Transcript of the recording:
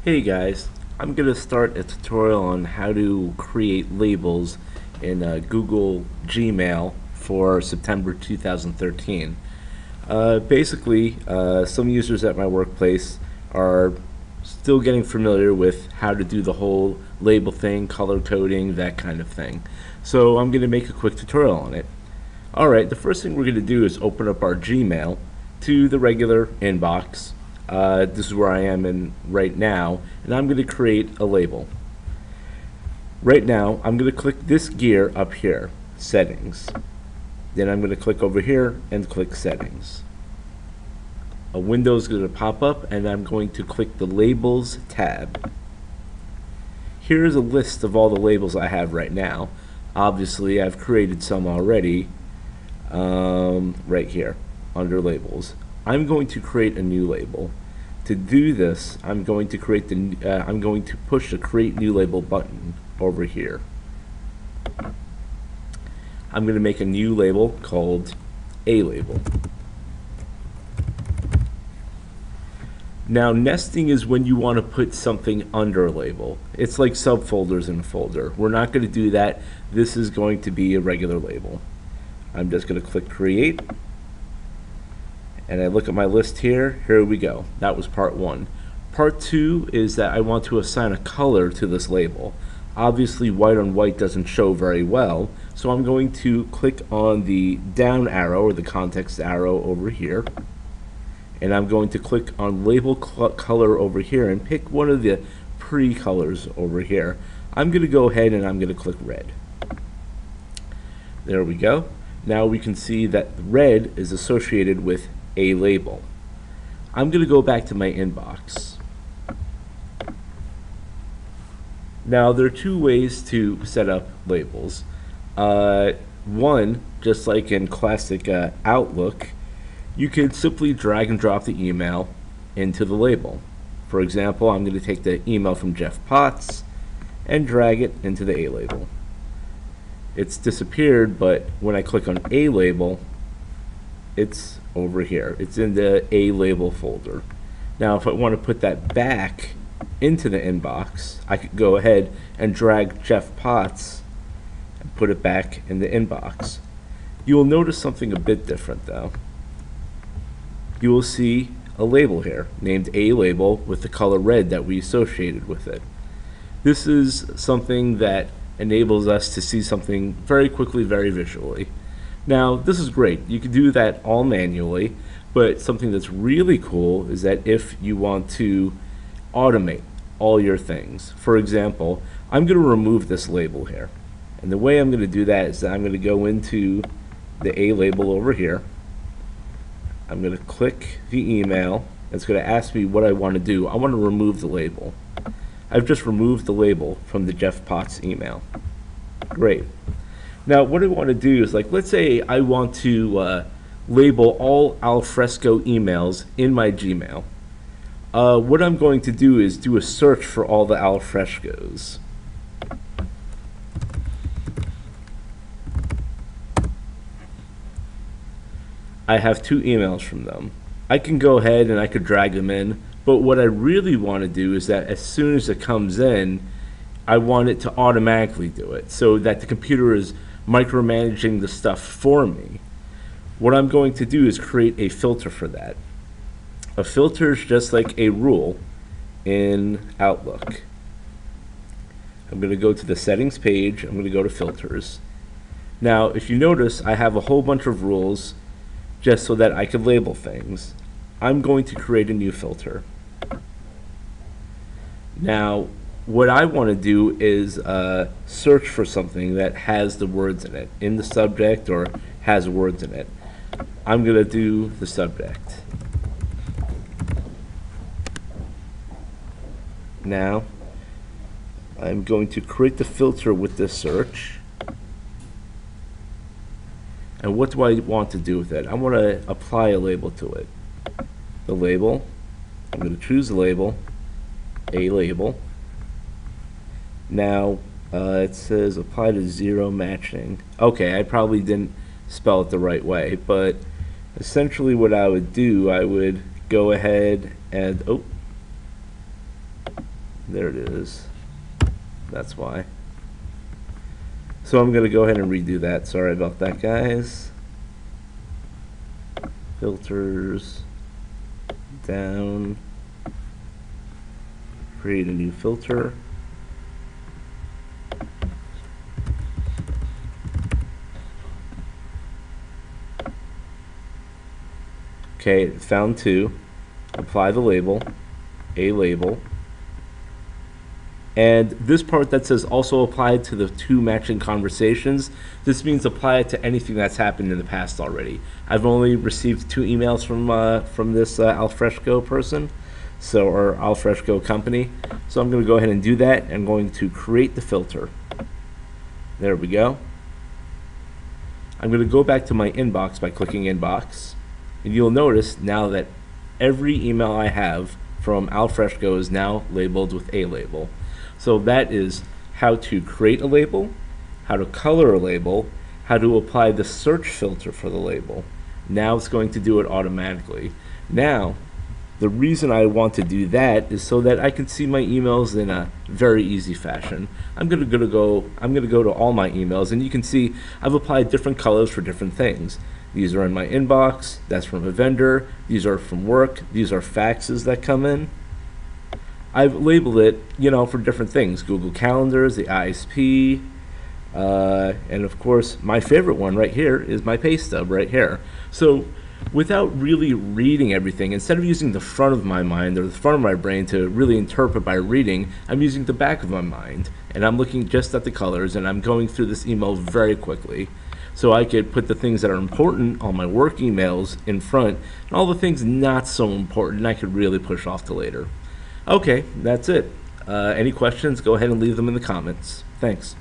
Hey guys, I'm going to start a tutorial on how to create labels in Google Gmail for September 2013. Some users at my workplace are still getting familiar with how to do the whole label thing, color coding, that kind of thing. So I'm going to make a quick tutorial on it. Alright, the first thing we're going to do is open up our Gmail to the regular inbox. This is where I am in right now, and I'm going to create a label. Right now, I'm going to click this gear up here, Settings. Then I'm going to click over here and click Settings. A window is going to pop up, and I'm going to click the Labels tab. Here's a list of all the labels I have right now. Obviously, I've created some already right here under Labels. I'm going to create a new label. To do this, I'm going to push the Create New Label button over here. I'm going to make a new label called A Label. Now, nesting is when you want to put something under a label. It's like subfolders in a folder. We're not going to do that. This is going to be a regular label. I'm just going to click Create. And I look at my list here. Here we go. That was part one. Part two is that I want to assign a color to this label. Obviously, white on white doesn't show very well, so I'm going to click on the down arrow or the context arrow over here, and I'm going to click on label color over here and pick one of the pre-colors over here. I'm going to go ahead and I'm going to click red. There we go. Now we can see that red is associated with a label. I'm going to go back to my inbox. Now there are two ways to set up labels. One, just like in classic Outlook, you can simply drag and drop the email into the label. For example, I'm going to take the email from Jeff Potts and drag it into the A label. It's disappeared, but when I click on A label, it's over here. It's in the A label folder. Now if I want to put that back into the inbox, I could go ahead and drag Jeff Potts and put it back in the inbox. You will notice something a bit different though. You will see a label here named A label with the color red that we associated with it. This is something that enables us to see something very quickly, very visually. Now, this is great. You can do that all manually, but something that's really cool is that if you want to automate all your things. For example, I'm going to remove this label here. And the way I'm going to do that is that I'm going to go into the A label over here. I'm going to click the email. It's going to ask me what I want to do. I want to remove the label. I've just removed the label from the Jeff Potts email. Great. Now what I want to do is, like, let's say I want to label all alfresco emails in my Gmail. What I'm going to do is do a search for all the alfrescos. I have 2 emails from them. I can go ahead and I could drag them in, but what I really want to do is that as soon as it comes in, I want it to automatically do it so that the computer is micromanaging the stuff for me. What I'm going to do is create a filter for that. A filter is just like a rule in Outlook. I'm going to go to the settings page. I'm going to go to filters. Now, if you notice, I have a whole bunch of rules just so that I could label things. I'm going to create a new filter. Now, what I want to do is search for something that has the words in it, in the subject or has words in it. I'm going to do the subject. Now, I'm going to create the filter with this search. And what do I want to do with it? I want to apply a label to it. The label, I'm going to choose the label, A label. Now, it says apply to 0 matching. Okay, I probably didn't spell it the right way, but essentially what I would do, I would go ahead and, There it is. That's why. So I'm going to go ahead and redo that. Sorry about that, guys. Filters. Down. Create a new filter. Okay, found two. Apply the label, a label. And this part that says also apply to the two matching conversations, this means apply it to anything that's happened in the past already. I've only received 2 emails from this Alfresco person, or Alfresco company. So I'm going to go ahead and do that. I'm going to create the filter. There we go. I'm going to go back to my inbox by clicking inbox. And you'll notice now that every email I have from Alfresco is now labeled with a label. So that is how to create a label, how to color a label, how to apply the search filter for the label. Now it's going to do it automatically. Now, the reason I want to do that is so that I can see my emails in a very easy fashion. I'm gonna go to all my emails, and you can see I've applied different colors for different things. These are in my inbox, that's from a vendor, these are from work, these are faxes that come in. I've labeled it, for different things. Google Calendars, the ISP, and of course, my favorite one right here is my pay stub right here. So without really reading everything, instead of using the front of my mind or the front of my brain to really interpret by reading, I'm using the back of my mind. And I'm looking just at the colors, and I'm going through this email very quickly. So I could put the things that are important on my work emails in front, and all the things not so important I could really push off to later. Okay, that's it. Any questions, go ahead and leave them in the comments. Thanks.